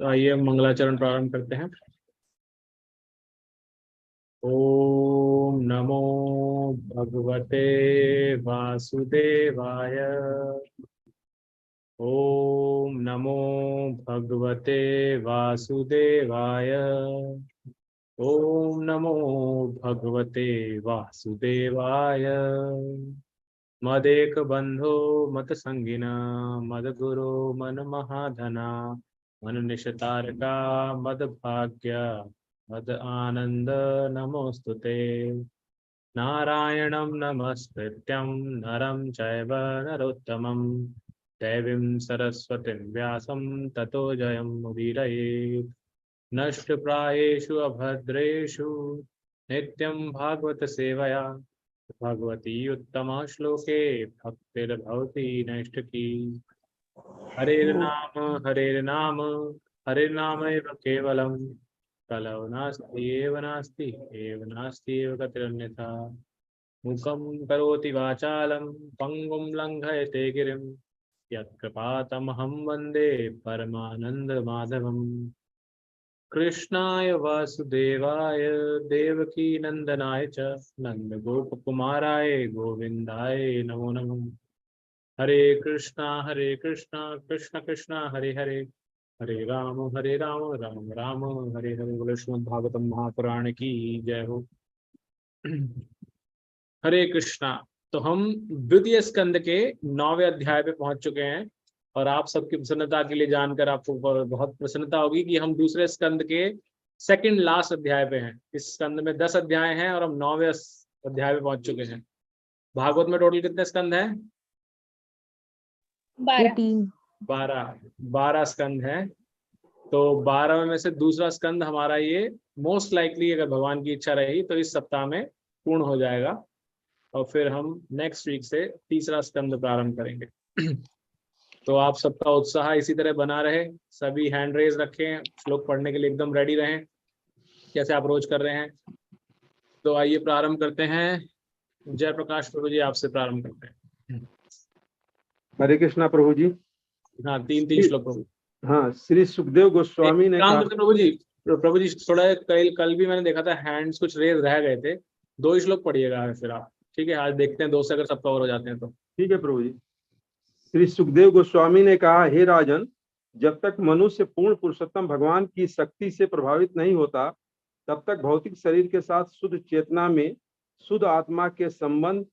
तो आइए मंगलाचरण प्रारंभ करते हैं। ओम नमो भगवते वासुदेवाय। ओम नमो भगवते वासुदेवाय। ओम नमो भगवते वासुदेवाय। मदेक बंधो मत संगिना मद गुरो मन महाधना मन निशतारका मद भाग्य मद आनंद नमोस्तुते। नारायणं नमस्कृत्यं नरं चैव नरोत्तमं देवीं सरस्वतीं व्यासं ततो जयमुदीरयेत्। नष्टप्रायेषु अभद्रेषु नित्यं भागवत सेवया भगवती उत्तमा श्लोके भक्तिर्भवति नैष्ठिकी। हरेर्नाम हरेर्नामैव केवलं कलौ नास्ति एव नास्ति एव नास्ति एव गतिरन्यथा। मूकं करोति वाचालं पङ्गुं लङ्घयते गिरिं यत्कृपातमहं वन्दे परमानन्दमाधवम्। कृष्णाय वासुदेवाय देवकी नंदनाय च नंदगोपकुमाराय गोविंदाय नमो नमः। हरे कृष्णा कृष्ण कृष्ण हरे हरे हरे राम राम राम हरे हरे। बोलो श्रीमद् भागवतम महापुराण की जय हो। हरे कृष्णा। तो हम द्वितीय स्कंद के 9वें अध्याय पे पहुंच चुके हैं और आप सबकी प्रसन्नता के लिए जानकर आपको बहुत प्रसन्नता होगी कि हम दूसरे स्कंद के सेकंड लास्ट अध्याय पे हैं। इस स्कंद में 10 अध्याय हैं और हम 9वें अध्याय पे पहुंच चुके हैं। भागवत में टोटल कितने स्कंद हैं? 12 स्कंद हैं। तो 12 में से दूसरा स्कंद हमारा ये मोस्ट लाइकली, अगर भगवान की इच्छा रही तो इस सप्ताह में पूर्ण हो जाएगा और फिर हम नेक्स्ट वीक से तीसरा स्कंद प्रारंभ करेंगे। तो आप सबका उत्साह इसी तरह बना रहे, सभी हैंड रेज रखें, श्लोक पढ़ने के लिए एकदम रेडी रहें जैसे आप रोज कर रहे हैं। तो आइए प्रारंभ करते हैं। जय प्रकाश प्रभु जी, आपसे प्रारंभ करते हैं। हरे कृष्णा प्रभु जी। हाँ, 3 श्लोक प्रभु। हाँ, श्री सुखदेव गोस्वामी ने कहा। प्रभु जी थोड़ा कल भी मैंने देखा था हैंड्स कुछ रेज रह गए थे। 2 श्लोक पढ़िएगा फिर आप। ठीक है, आज देखते हैं 2 से अगर सब कवर हो जाते हैं तो ठीक है प्रभु जी। श्री सुखदेव गोस्वामी ने कहा, हे राजन, जब तक मनुष्य पूर्ण पुरुषोत्तम भगवान की शक्ति से प्रभावित नहीं होता तब तक भौतिक शरीर के साथ शुद्ध चेतना में शुद्ध आत्मा के संबंध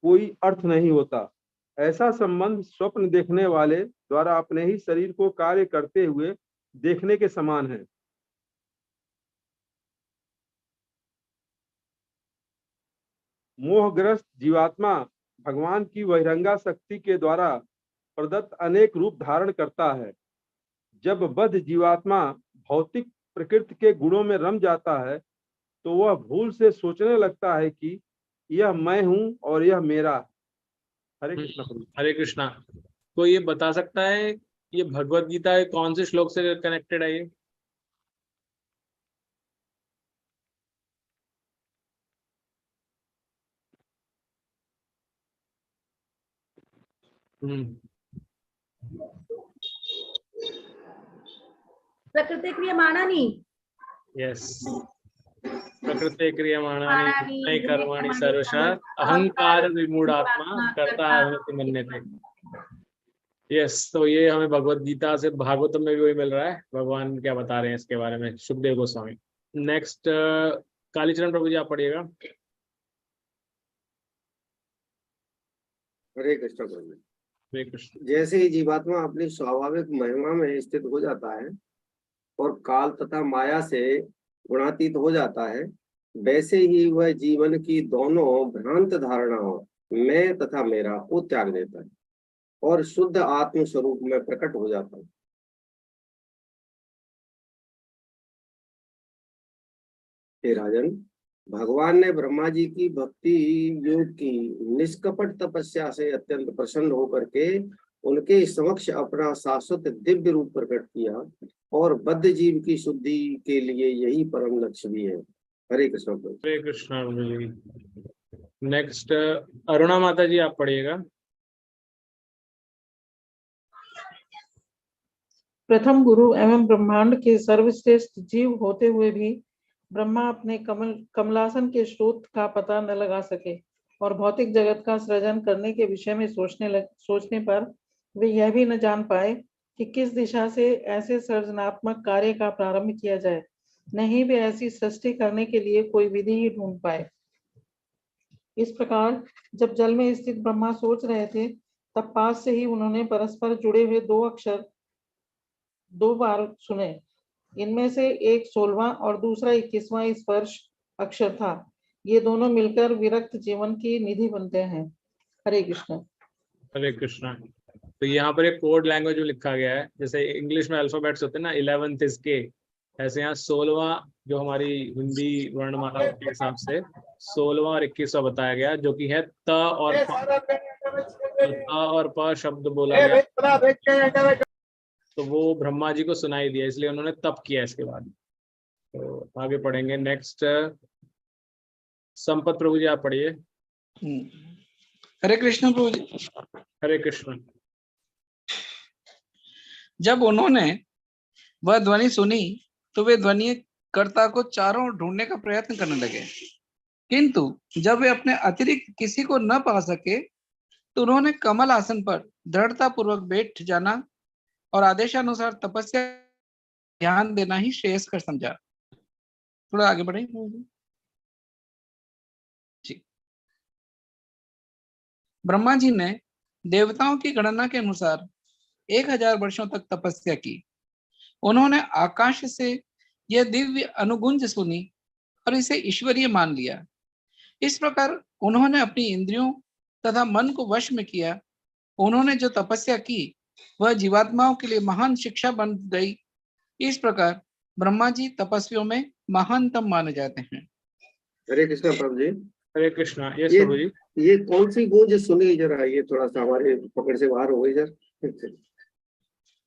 कोई अर्थ नहीं होता। ऐसा संबंध स्वप्न देखने वाले द्वारा अपने ही शरीर को कार्य करते हुए देखने के समान है। मोहग्रस्त जीवात्मा भगवान की बहिरंगा शक्ति के द्वारा प्रदत्त अनेक रूप धारण करता है। जब बद्ध जीवात्मा भौतिक प्रकृति के गुणों में रम जाता है तो वह भूल से सोचने लगता है कि यह मैं हूं और यह मेरा है। हरे कृष्णा। हरे कृष्णा। तो ये बता सकता है ये भगवत गीता कौन से श्लोक से कनेक्टेड है ये? प्रकृति क्रियमाणानि। यस, प्रकृति क्रियमाणानि कर्माणि सर्वशः अहंकार विमूढ़ात्मा कर्ता हमें मन्यते। यस, तो ये हमें भगवत गीता से, भागवतम में भी वही मिल रहा है। भगवान क्या बता रहे हैं इसके बारे में, सुखदेव गोस्वामी। नेक्स्ट कालीचरण प्रभु जी, आप पढ़िएगा। हरे कृष्ण प्रभु। हरे कृष्ण। जैसे ही जीवात्मा अपनी स्वाभाविक महिमा में स्थित हो जाता है और काल तथा माया से गुणातीत हो जाता है, वैसे ही वह जीवन की दोनों भ्रांत धारणाओं मैं तथा मेरा को त्याग देता है और शुद्ध आत्म स्वरूप में प्रकट हो जाता है। हे राजन, भगवान ने ब्रह्मा जी की भक्ति योग की निष्कपट तपस्या से अत्यंत प्रसन्न होकर के उनके समक्ष अपना शाश्वत दिव्य रूप प्रकट किया और बद्ध जीव की शुद्धि के लिए यही परम लक्ष्य भी है। हरे कृष्ण। हरे कृष्ण। नेक्स्ट अरुणा माता जी, आप पढ़िएगा। प्रथम गुरु एवं ब्रह्मांड के सर्वश्रेष्ठ जीव होते हुए भी ब्रह्मा अपने कमलासन के स्रोत का पता न लगा सके और भौतिक जगत का सृजन करने के विषय में सोचने पर वे यह भी न जान पाए कि किस दिशा से ऐसे सृजनात्मक कार्य का प्रारंभ किया जाए, नहीं वे ऐसी सृष्टि करने के लिए कोई विधि ही ढूंढ पाए। इस प्रकार जब जल में स्थित ब्रह्मा सोच रहे थे, तब पास से ही उन्होंने परस्पर जुड़े हुए दो अक्षर दो बार सुने। इनमें से एक 16वां और दूसरा 21वां स्पर्श अक्षर था। ये दोनों मिलकर विरक्त जीवन की निधि बनते हैं। हरे कृष्ण। हरे कृष्णा। तो यहाँ पर एक कोड लैंग्वेज में लिखा गया है, जैसे इंग्लिश में अल्फाबेट्स होते हैं ना, 11th इज के, ऐसे यहाँ 16वां जो हमारी हिंदी वर्णमाला के हिसाब से 16वां और 21वां बताया गया, जो कि है त और प शब्द बोला गया, तो वो ब्रह्मा जी को सुनाई दिया, इसलिए उन्होंने तप किया इसके बाद। तो आगे पढ़ेंगे। नेक्स्ट संपत प्रभु जी आप पढ़िए। हरे कृष्ण प्रभु जी। हरे कृष्ण। जब उन्होंने वह ध्वनि सुनी तो वे ध्वनि कर्ता को चारों ओर ढूंढने का प्रयत्न करने लगे, किंतु जब वे अपने अतिरिक्त किसी को न पा सके तो उन्होंने कमल आसन पर दृढ़ता पूर्वक बैठ जाना और आदेशानुसार तपस्या ध्यान देना ही श्रेयस्कर समझा। थोड़ा आगे बढ़े जी। ब्रह्मा जी ने देवताओं की गणना के अनुसार 1000 वर्षों तक तपस्या की। उन्होंने आकाश से यह दिव्य अनुगुंज सुनी और इसे ईश्वरीय मान लिया। इस प्रकार उन्होंने अपनी इंद्रियों तथा मन को वश में किया। उन्होंने जो तपस्या की वह जीवात्माओं के लिए महान शिक्षा बन गई। इस प्रकार ब्रह्मा जी तपस्वियों में महानतम माने जाते हैं। हरे कृष्ण प्रभु जी। हरे कृष्णा। यस प्रभु जी। ये कौन सी गूंज सुनी जरा, ये थोड़ा सा हमारे पकड़ से बाहर हो गई सर।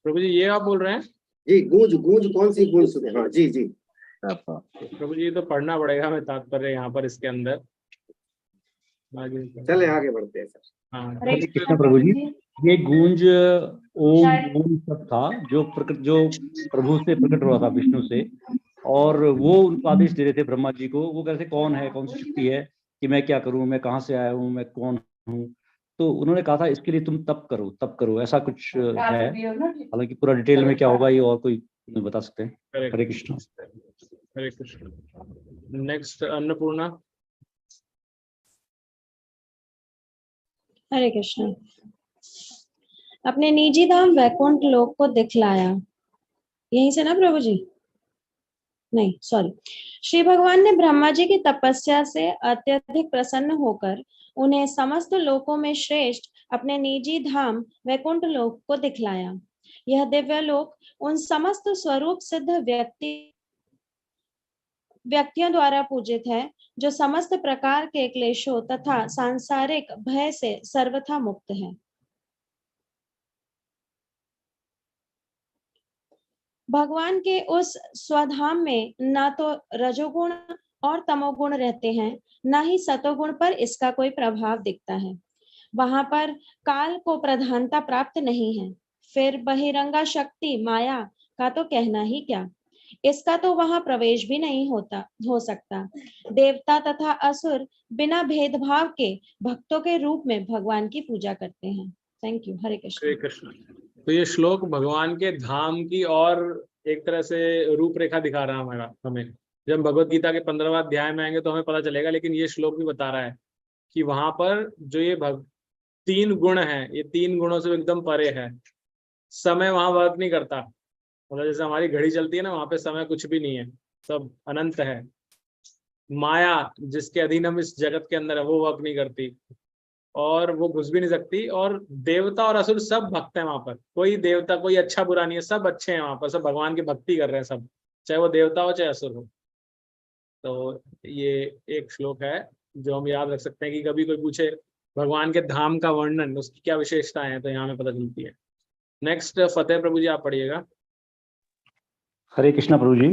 प्रभु जी ये आप बोल रहे हैं? जी गूंज गूंज कौन सी गूंज सुनी? हाँ जी जी प्रभु जी तो पढ़ना पड़ेगा, हमें तात्पर्य यहाँ पर इसके अंदर। चले आगे बढ़ते हैं सर। हाँ हरे कृष्ण प्रभु जी। ये गूंज ओम सब था जो प्रभु से प्रकट हुआ था, विष्णु से, और वो उनको आदेश दे रहे थे ब्रह्मा जी को। वो कहते कौन है, कौन सी शक्ति है कि मैं क्या करूं, मैं कहाँ से आया हूँ, मैं कौन हूँ। तो उन्होंने कहा था इसके लिए तुम तप करो, ऐसा कुछ है। हालांकि पूरा डिटेल में क्या होगा ये और कोई नहीं बता सकते। हरे कृष्ण। हरे कृष्ण। नेक्स्ट अन्नपूर्णा। हरे कृष्ण। अपने निजी धाम वैकुंठ लोक को दिखलाया। यहीं से ना प्रभु जी? नहीं सॉरी। श्री भगवान ने ब्रह्मा जी की तपस्या से अत्यधिक प्रसन्न होकर उन्हें समस्त लोकों में श्रेष्ठ अपने निजी धाम वैकुंठ लोक को दिखलाया। यह दिव्य लोक उन समस्त स्वरूप सिद्ध व्यक्तियों द्वारा पूजित है जो समस्त प्रकार के क्लेशों तथा सांसारिक भय से सर्वथा मुक्त है। भगवान के उस स्वधाम में न तो रजोगुण और तमोगुण रहते हैं, न ही सतोगुण पर इसका कोई प्रभाव दिखता है। वहां पर काल को प्रधानता प्राप्त नहीं है। फिर बहिरंगा शक्ति माया का तो कहना ही क्या, इसका तो वहां प्रवेश भी नहीं हो सकता। देवता तथा असुर बिना भेदभाव के भक्तों के रूप में भगवान की पूजा करते हैं। Thank you. हरे कृष्ण। हरे कृष्ण। तो ये श्लोक भगवान के धाम की और एक तरह से रूपरेखा दिखा रहा है हमें। जब भगवत गीता के 15वां अध्याय में आएंगे तो हमें पता चलेगा, लेकिन ये श्लोक भी बता रहा है कि वहां पर जो ये 3 गुण हैं, ये 3 गुणों से एकदम परे है। समय वहां वर्क नहीं करता, मतलब जैसे हमारी घड़ी चलती है ना, वहां पे समय कुछ भी नहीं है, सब अनंत है। माया जिसके अधीन हम इस जगत के अंदर है वो वर्क नहीं करती और वो घुस भी नहीं सकती। और देवता और असुर सब भक्त हैं वहां पर, कोई देवता कोई अच्छा बुरा नहीं है, सब अच्छे हैं वहां पर, सब भगवान की भक्ति कर रहे हैं सब, चाहे वो देवता हो चाहे असुर हो। तो ये एक श्लोक है जो हम याद रख सकते हैं कि कभी कोई पूछे भगवान के धाम का वर्णन, उसकी क्या विशेषताएं हैं, तो यहाँ हमें पता चलती है। नेक्स्ट फतेह प्रभु जी आप पढ़िएगा। हरे कृष्णा प्रभु जी।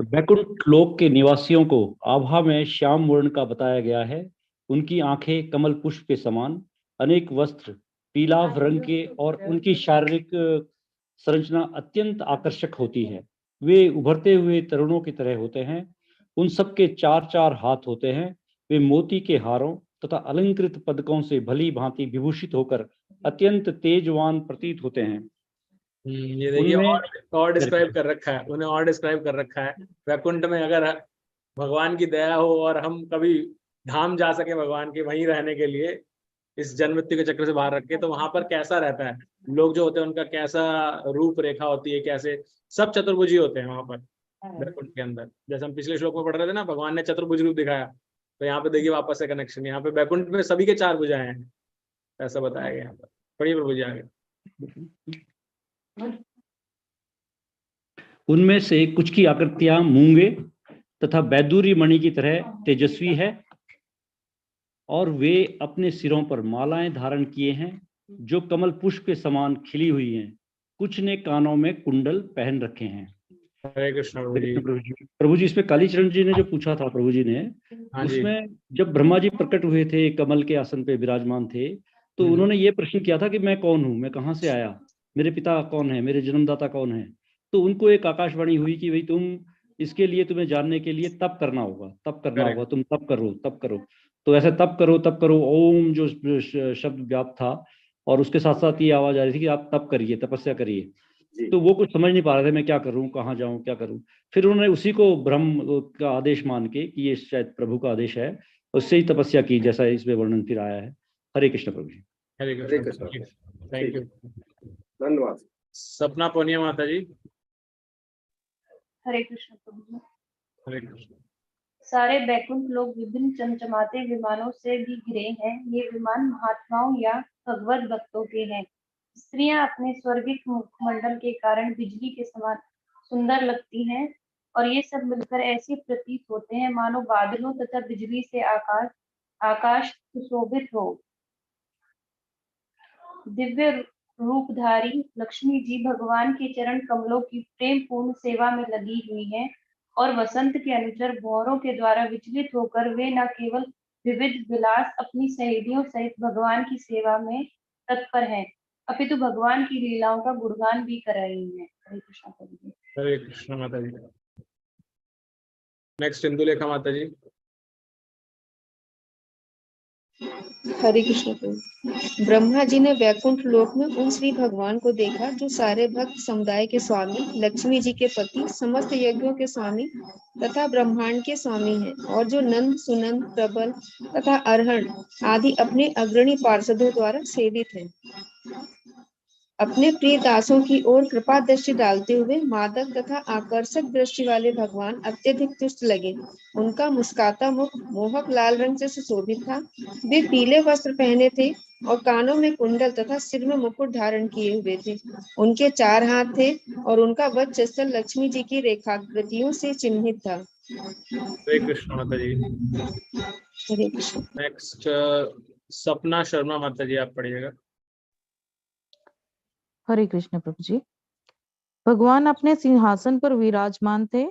वैकुंठ लोक के निवासियों को आभा में श्याम वर्ण का बताया गया है। उनकी आंखें कमल पुष्प के समान, अनेक वस्त्र पीलाभ रंग के और उनकी शारीरिक संरचना अत्यंत आकर्षक होती है। वे उभरते हुए तरुणों की तरह होते हैं। उन सबके 4-4 हाथ होते हैं। वे मोती के हारों तथा अलंकृत पदकों से भली भांति विभूषित होकर अत्यंत तेजवान प्रतीत होते हैं। ये देखिए और डिस्क्राइब कर रखा है, उन्हें और डिस्क्राइब कर रखा है। वैकुंठ में अगर भगवान की दया हो और हम कभी धाम जा सके भगवान के वहीं रहने के लिए, इस जन्म मृत्यु के चक्र से बाहर रख के, तो वहां पर कैसा रहता है, लोग जो होते हैं उनका कैसा रूप रेखा होती है, कैसे सब चतुर्भुजी होते हैं वहां पर वैकुंठ के अंदर। जैसे हम पिछले श्लोक में पढ़ रहे थे ना, भगवान ने चतुर्भुज रूप दिखाया, तो यहाँ पे देखिए वापस से कनेक्शन, यहाँ पे वैकुंठ में सभी के 4 भुजाएं हैं, ऐसा बताया गया यहाँ पर। पढ़िए प्रभु जी आगे। उनमें से कुछ की आकृतियां मूंगे तथा बैदूरी मणि की तरह तेजस्वी है, और वे अपने सिरों पर मालाएं धारण किए हैं जो कमल पुष्प के समान खिली हुई हैं। कुछ ने कानों में कुंडल पहन रखे हैं। हरे कृष्ण प्रभु जी। प्रभु जी, इसमें कालीचरण जी ने जो पूछा था प्रभु जी ने, उसमें जब ब्रह्मा जी प्रकट हुए थे, कमल के आसन पे विराजमान थे, तो उन्होंने ये प्रश्न किया था कि मैं कौन हूँ, मैं कहाँ से आया, मेरे पिता कौन है, मेरे जन्मदाता कौन है। तो उनको एक आकाशवाणी हुई कि भाई तुम इसके लिए, तुम्हें जानने के लिए तप करना होगा, तप करना होगा, तुम तप करो, तप करो। तो ऐसे तप करो, तप करो, ओम जो शब्द व्याप्त था, और उसके साथ साथ ये आवाज आ रही थी कि आप तप करिए, तपस्या करिए। तो वो कुछ समझ नहीं पा रहे थे, मैं क्या करूं, कहाँ जाऊं, क्या करूं। फिर उन्होंने उसी को ब्रह्म का आदेश मान के कि ये शायद प्रभु का आदेश है, उससे ही तपस्या की, जैसा इसमें वर्णन फिर आया है। हरे कृष्ण प्रभु जी। हरे कृष्ण, थैंक यू, धन्यवाद। सपना पोनिया माता जी। हरे कृष्ण प्रभु जी। हरे कृष्ण। सारे बैकुंठ लोग विभिन्न चमचमाते विमानों से भी घिरे हैं। ये विमान महात्माओं या भगवत भक्तों के हैं। स्त्रियां अपने स्वर्गिक मुखमंडल के कारण बिजली के समान सुंदर लगती हैं, और ये सब मिलकर ऐसे प्रतीत होते हैं मानो बादलों तथा बिजली से आकाश सुशोभित हो। दिव्य रूपधारी लक्ष्मी जी भगवान के चरण कमलों की प्रेम पूर्ण सेवा में लगी हुई हैं, और वसंत के अनुचर भौरों के द्वारा विचलित होकर वे न केवल विविध विलास अपनी सहेलियों सहित भगवान की सेवा में तत्पर हैं, अपितु भगवान की लीलाओं का गुणगान भी कर रही हैं। हरे कृष्ण प्रभु जी। हरे कृष्ण माता जी। नेक्स्ट इंदुलेखा माता जी। हरे कृष्ण प्रभु। ब्रह्मा जी ने वैकुंठ लोक में उन श्री भगवान को देखा जो सारे भक्त समुदाय के स्वामी, लक्ष्मी जी के पति, समस्त यज्ञों के स्वामी तथा ब्रह्मांड के स्वामी हैं, और जो नंद, सुनंद, प्रबल तथा अरहण आदि अपने अग्रणी पार्षदों द्वारा सेवित हैं। अपने प्रिय दासों की ओर कृपा दृष्टि डालते हुए मादक तथा आकर्षक दृष्टि वाले भगवान अत्यधिक तुष्ट लगे। उनका मुस्काता मुख मोहक लाल रंग से सुशोभित था। वे पीले वस्त्र पहने थे और कानों में कुंडल तथा सिर में मुकुट धारण किए हुए थे। उनके 4 हाथ थे और उनका वक्षस्थल लक्ष्मी जी की रेखाकृतियों से चिन्हित था। हरे कृष्ण माता जी। हरे कृष्ण। नेक्स्ट सपना शर्मा माता जी, आप पढ़िएगा। हरे कृष्ण प्रभु जी। भगवान अपने सिंहासन पर विराजमान थे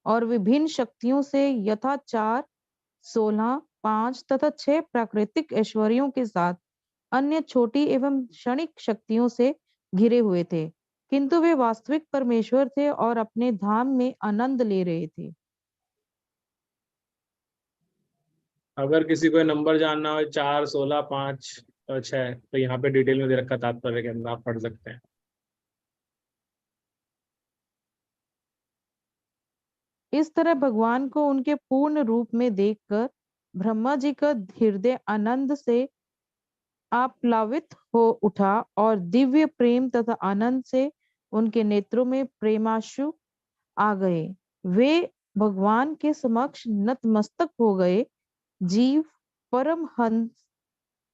और विभिन्न शक्तियों से यथा 4, 16, 5 तथा 6 प्राकृतिक ऐश्वर्यों के साथ अन्य छोटी एवं क्षणिक शक्तियों से घिरे हुए थे, किंतु वे वास्तविक परमेश्वर थे और अपने धाम में आनंद ले रहे थे। अगर किसी को नंबर जानना हो 4, 16, 5 और 6, तो यहाँ पे डिटेल में दे रखा तात्पर्य के अंदर, आप पढ़ सकते हैं। इस तरह भगवान को उनके पूर्ण रूप में देखकर ब्रह्मा जी का हृदय आनंद से आप्लावित हो उठा और दिव्य प्रेम तथा आनंद से उनके नेत्रों में प्रेमाश्रु आ गए। वे भगवान के समक्ष नतमस्तक हो गए। जीव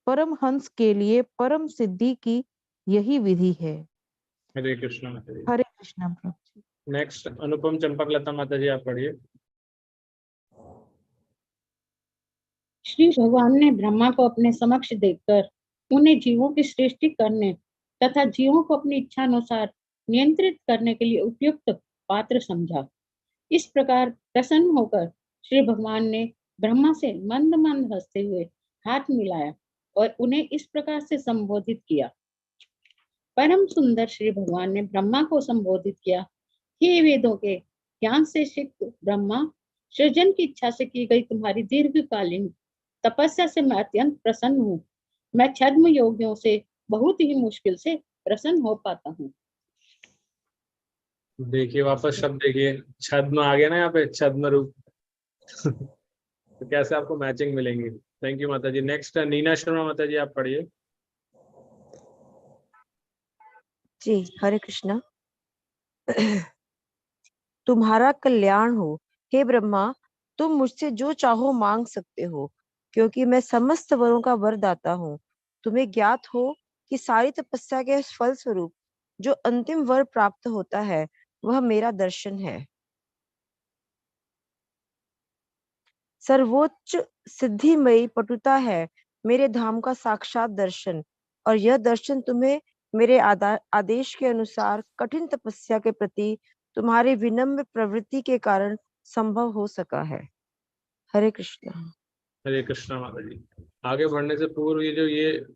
परमहंस के लिए परम सिद्धि की यही विधि है। हरे कृष्ण माता जी। हरे कृष्ण प्रभु जी। नेक्स्ट अनुपम चंपकलता माता जी, आप पढ़िए। श्री भगवान ने ब्रह्मा को अपने समक्ष देखकर उन्हें जीवों की सृष्टि करने तथा जीवों को अपनी इच्छा अनुसार नियंत्रित करने के लिए उपयुक्त पात्र समझा। इस प्रकार प्रसन्न होकर श्री भगवान ने ब्रह्मा से मंद मंद हंसते हुए हाथ मिलाया और उन्हें इस प्रकार से संबोधित किया। परम सुंदर श्री भगवान ने ब्रह्मा को संबोधित किया, हे वेदों के ज्ञान से सिक्त ब्रह्मा, सृजन की इच्छा से की गई तुम्हारी दीर्घकालीन तपस्या से मैं अत्यंत प्रसन्न हूँ। मैं छद्म योगियों से बहुत ही मुश्किल से प्रसन्न हो पाता हूँ। देखिए वापस शब्द देखिए, छद्म आ गया ना यहाँ पे, छद्म रूप। तो कैसे आपको मैचिंग मिलेंगी। थैंक यू माता जी। नेक्स्ट नीना शर्मा माता जी, आप पढ़िए। जी हरे कृष्णा। तुम्हारा कल्याण हो हे ब्रह्मा, तुम मुझसे जो चाहो मांग सकते हो, क्योंकि मैं समस्त वरों का वरदाता हूँ। तुम्हें ज्ञात हो कि सारी तपस्या के फल स्वरूप जो अंतिम वर प्राप्त होता है वह मेरा दर्शन है। सर्वोच्च सिद्धिमयी पटुता है मेरे धाम का साक्षात दर्शन, और यह दर्शन तुम्हें मेरे आदेश के अनुसार कठिन तपस्या के प्रति तुम्हारी विनम्र प्रवृत्ति के कारण संभव हो सका है। हरे कृष्णा। हरे कृष्णा माता जी। आगे बढ़ने से पूर्व ये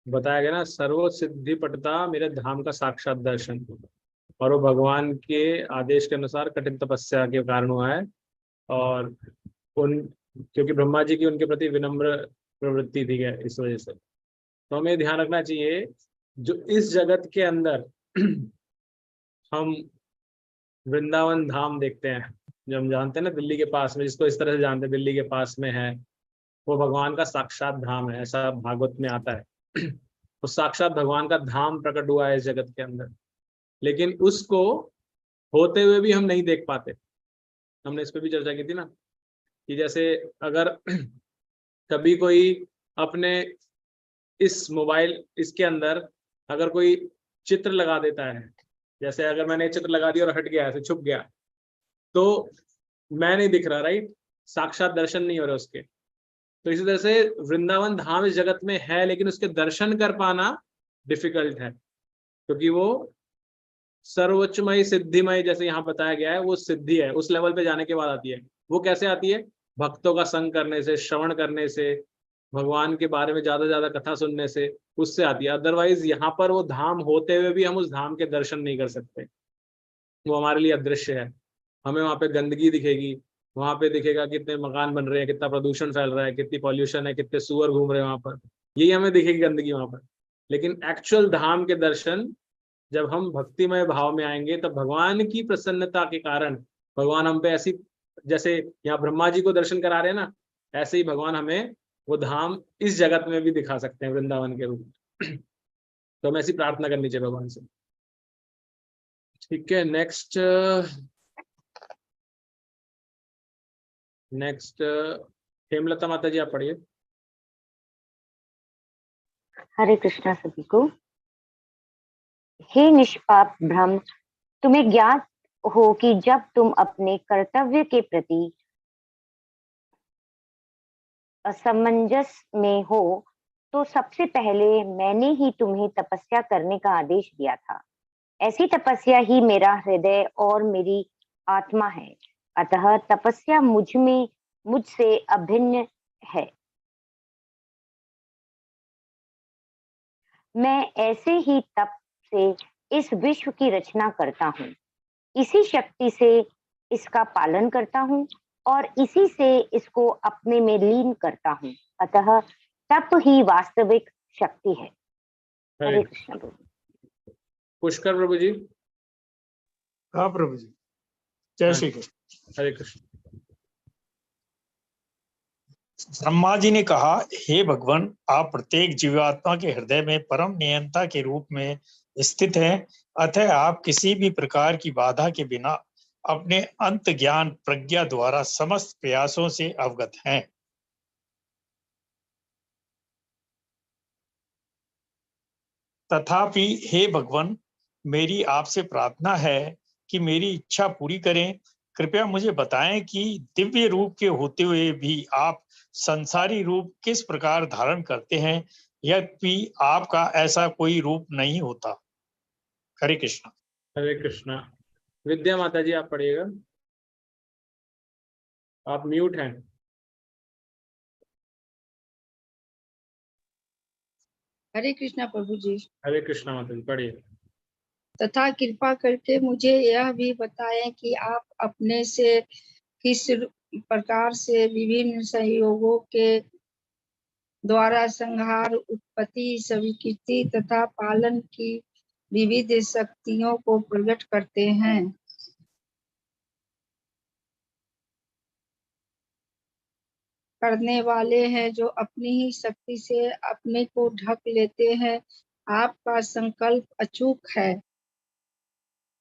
बताया गया ना, सर्व सिद्धि पटता मेरे धाम का साक्षात दर्शन, और वो भगवान के आदेश के अनुसार कठिन तपस्या के कारण हुआ है, और उन क्योंकि ब्रह्मा जी की उनके प्रति विनम्र प्रवृत्ति थी है, इस वजह से। तो हमें ध्यान रखना चाहिए, जो इस जगत के अंदर हम वृंदावन धाम देखते हैं, जो हम जानते हैं ना दिल्ली के पास में, जिसको इस तरह से जानते हैं दिल्ली के पास में है, वो भगवान का साक्षात धाम है, ऐसा भागवत में आता है। तो साक्षात भगवान का धाम प्रकट हुआ है इस जगत के अंदर, लेकिन उसको होते हुए भी हम नहीं देख पाते। हमने इस पर भी चर्चा की थी ना, कि जैसे अगर कभी कोई अपने इस मोबाइल इसके अंदर अगर कोई चित्र लगा देता है, जैसे अगर मैंने चित्र लगा दिया और हट गया, ऐसे छुप गया, तो मैं नहीं दिख रहा, राइट, साक्षात दर्शन नहीं हो रहे उसके। तो इसी तरह से वृंदावन धाम इस जगत में है, लेकिन उसके दर्शन कर पाना डिफिकल्ट है, क्योंकि वो सर्वोच्चमय सिद्धिमय, जैसे यहाँ बताया गया है, वो सिद्धि है, उस लेवल पे जाने के बाद आती है। वो कैसे आती है? भक्तों का संग करने से, श्रवण करने से, भगवान के बारे में ज्यादा कथा सुनने से, उससे आती है। अदरवाइज यहाँ पर वो धाम होते हुए भी हम उस धाम के दर्शन नहीं कर सकते, वो हमारे लिए अदृश्य है। हमें वहाँ पे गंदगी दिखेगी, वहाँ पे दिखेगा कितने मकान बन रहे हैं, कितना प्रदूषण फैल रहा है, कितनी पॉल्यूशन है, कितने सुअर घूम रहे हैं वहाँ पर, यही हमें दिखेगी गंदगी वहाँ पर। लेकिन एक्चुअल धाम के दर्शन जब हम भक्तिमय भाव में आएंगे, तब भगवान की प्रसन्नता के कारण भगवान हम पे ऐसी, जैसे यहाँ ब्रह्मा जी को दर्शन करा रहे हैं ना, ऐसे ही भगवान हमें वो धाम इस जगत में भी दिखा सकते हैं वृंदावन के रूप में। तो हमें ऐसी प्रार्थना करनी चाहिए भगवान से। ठीक है, नेक्स्ट हेमलता माता जी, आप पढ़िए। हरे कृष्णा सभी को। हे निष्पाप ब्रह्म, तुम्हें ज्ञात हो कि जब तुम अपने कर्तव्य के प्रति असमंजस में हो, तो सबसे पहले मैंने ही तुम्हें तपस्या करने का आदेश दिया था। ऐसी तपस्या ही मेरा हृदय और मेरी आत्मा है, अतः तपस्या मुझसे अभिन्न है। मैं ऐसे ही तप से इस विश्व की रचना करता हूँ, इसी शक्ति से इसका पालन करता हूँ और इसी से इसको अपने में लीन करता हूँ, अतः तप ही वास्तविक शक्ति है। हरे कृष्ण प्रभु। पुष्कर प्रभु जी। हाँ प्रभु जी, जय श्री कृष्ण। हरे कृष्ण। ब्रह्मा जी ने कहा, हे भगवान, आप प्रत्येक जीवात्मा के हृदय में परम नियंता के रूप में स्थित हैं, अतः आप किसी भी प्रकार की बाधा के बिना अपने अंत ज्ञान प्रज्ञा द्वारा समस्त प्रयासों से अवगत हैं। तथापि हे भगवान, मेरी आपसे प्रार्थना है कि मेरी इच्छा पूरी करें। कृपया मुझे बताएं कि दिव्य रूप के होते हुए भी आप संसारी रूप किस प्रकार धारण करते हैं, यद्यपि आपका ऐसा कोई रूप नहीं होता। हरे कृष्णा। हरे कृष्णा। विद्या माता जी, आप पढ़िएगा, आप म्यूट हैं। हरे कृष्णा प्रभु जी। हरे कृष्णा माता जी, पढ़िए। तथा कृपा करके मुझे यह भी बताएं कि आप अपने से किस प्रकार से विभिन्न संयोगों के द्वारा संहार, उत्पत्ति, स्वीकृति तथा पालन की विविध शक्तियों को प्रकट करते हैं। करने वाले हैं जो अपनी ही शक्ति से अपने को ढक लेते हैं। आपका संकल्प अचूक है।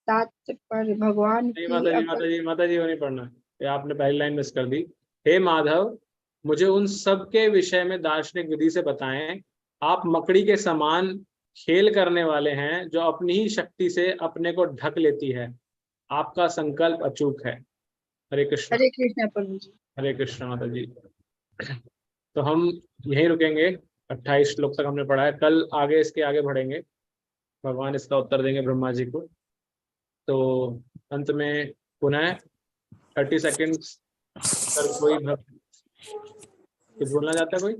तात्पर्य भगवान नहीं की माता जी वो नहीं पढ़ना, ये आपने पहली लाइन मिस कर दी। हे माधव, मुझे उन सब के विषय में दार्शनिक विधि से बताएं। आप मकड़ी के समान खेल करने वाले हैं जो अपनी ही शक्ति से अपने को ढक लेती है। आपका संकल्प अचूक है। हरे कृष्ण। हरे कृष्ण प्रभु जी। हरे कृष्ण माता जी। तो हम यहीं रुकेंगे, 28 श्लोक तक हमने पढ़ा है। कल आगे इसके आगे बढ़ेंगे, भगवान इसका उत्तर देंगे ब्रह्मा जी को। तो अंत में पुनः 30 सेकंड्स पर कोई भक्त कुछ बोलना चाहता है?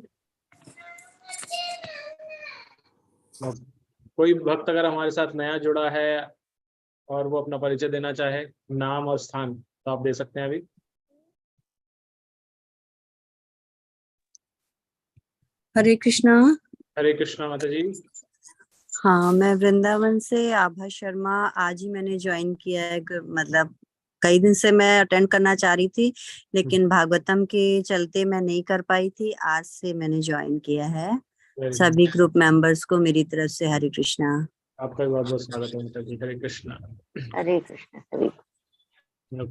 कोई भक्त अगर हमारे साथ नया जुड़ा है और वो अपना परिचय देना चाहे, नाम और स्थान, तो आप दे सकते हैं अभी। हरे कृष्णा। हरे कृष्णा माता जी। हाँ, मैं वृंदावन से आभा शर्मा। आज ही मैंने ज्वाइन किया है, मतलब कई दिन से मैं अटेंड करना चाह रही थी, लेकिन भागवतम के चलते मैं नहीं कर पाई थी। आज से मैंने ज्वाइन किया है। सभी ग्रुप मेंबर्स को मेरी तरफ से हरे कृष्णा। आपका भी बहुत बहुत स्वागत है माता जी। हरे कृष्णा। हरे कृष्णा सभी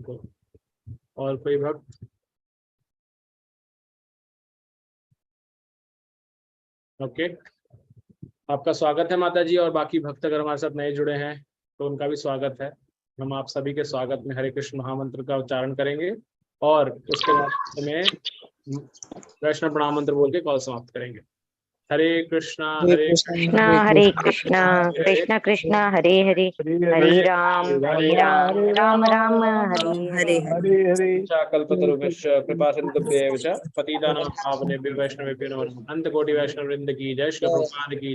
को। और कोई भक्त? ओके, आपका स्वागत है माता जी। और बाकी भक्त अगर हमारे साथ नए जुड़े हैं तो उनका भी स्वागत है। हम आप सभी के स्वागत में हरे कृष्ण महामंत्र का उच्चारण करेंगे और उसके बाद में वैष्णव प्रणाम मंत्र बोल के कॉल समाप्त करेंगे। हरे कृष्णा कृष्णा हरे कृष्णा कृष्णा कृष्णा हरे हरे हरे राम राम राम हरे हरे। कल्पतरुभ्यश्च कृपा सिन्धुभ्येव च पतितानां पावनेभ्यो वैष्णवेभ्यो नमः। अनंत कोटि वैष्णव वृंद की जय। श्री प्रभुपाद की